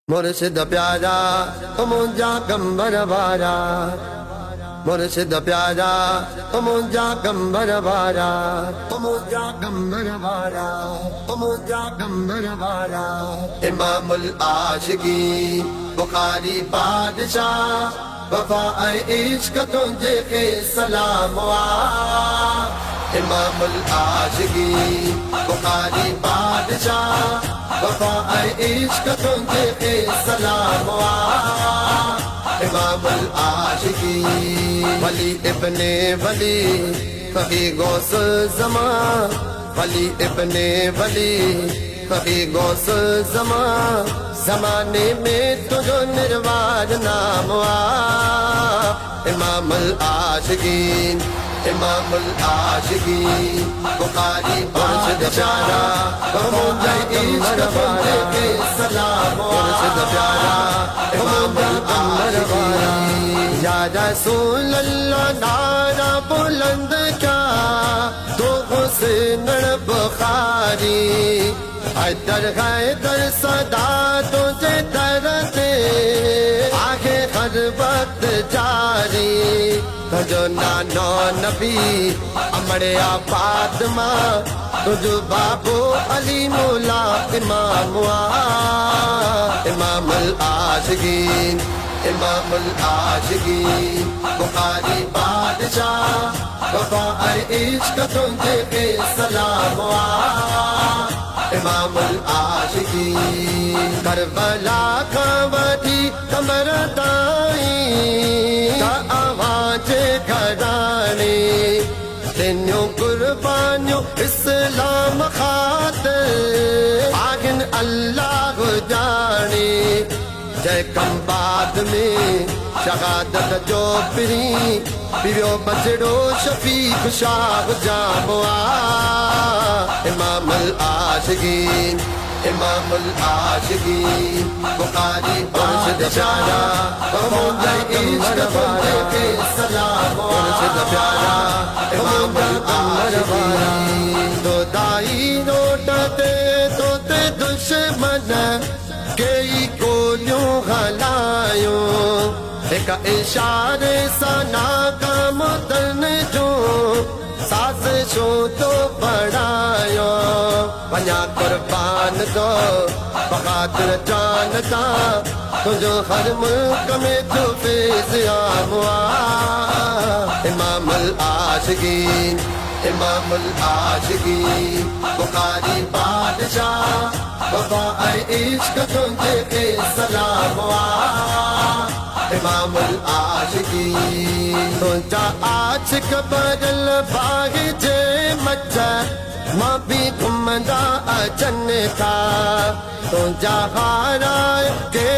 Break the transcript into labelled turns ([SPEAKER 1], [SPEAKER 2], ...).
[SPEAKER 1] मुर्शिद प्यारा ओ मुंजा गंबर वारा, मुर्शिद प्यारा ओ मुंजा गंबर वारा, ओ मुंजा गंबर वारा, ओ मुंजा गंबर वारा। इमामुल आशिकी बुखारी बादशाह, वफा इश्क तुझे के सलाम वा। इमामुल आशिकी बुखारी बादशाह, वफा इश्क तुझे के सलाम वा। इमामुल आशिकी वली इब्ने वली कभी गौस ज़मा, वली इब्ने वली कभी गौस ज़मा। ज़माने में तुझो निर्वार नाम वा। इमामुल आशिकी, इमामुल आशिकी बुखारी बादशाह, मुझे इश्क तुझे के सलाम वा। प्यारा इमामुल आशिकी। या रसूल अल्लाह नारा बुलंद क्या तो हुस्न बुखारी, हैदर हैदर सदा तुझे दरदे आगे हर वक्त जारी। तुझो नानो नबी अमरे फातिमा, तुझो बाबू अली मौला इमाम वा। इमामुल आशिकी, इमामुल आशिकी बुखारी बादशाह, वफा इश्क तुझे के सलाम वा। इमामुल आशिकी करबला का वठी कमर ताई का आवाज घराने, तेन्यो कुर्बानियों इस्लाम खातिर आगिन अल्लाह जाने। जय कम बाद में शहादत जो पिरी, पिरो बचड़ो शफीक शाह जामवा। इमामुल आशिकी, इमामुल आशिकी बुखारी बादशाह, मुझे इश्क तुझे के सलाम वा। प्यारा इमामुल आशिकी। तो दाई नोटते तो ते दुश्मन कई गोलियों हलायो, एक इशारे सा नाकाम तन जो साजिशों तो बढ़ायो। बना कुर्बान दो बहादुर जानता, तुझो हर मुल्क में जो फेज़-ए-आम वा। इमामुल आशिकी, इमामुल आशिकी बुखारी बादशाह, वफा इश्क तुझे के सलाम वा। इमामुल आशिकी तुझा आशिक बदल बाग जे मचा, मां भी घुमदा अचन था। तुझा हारा के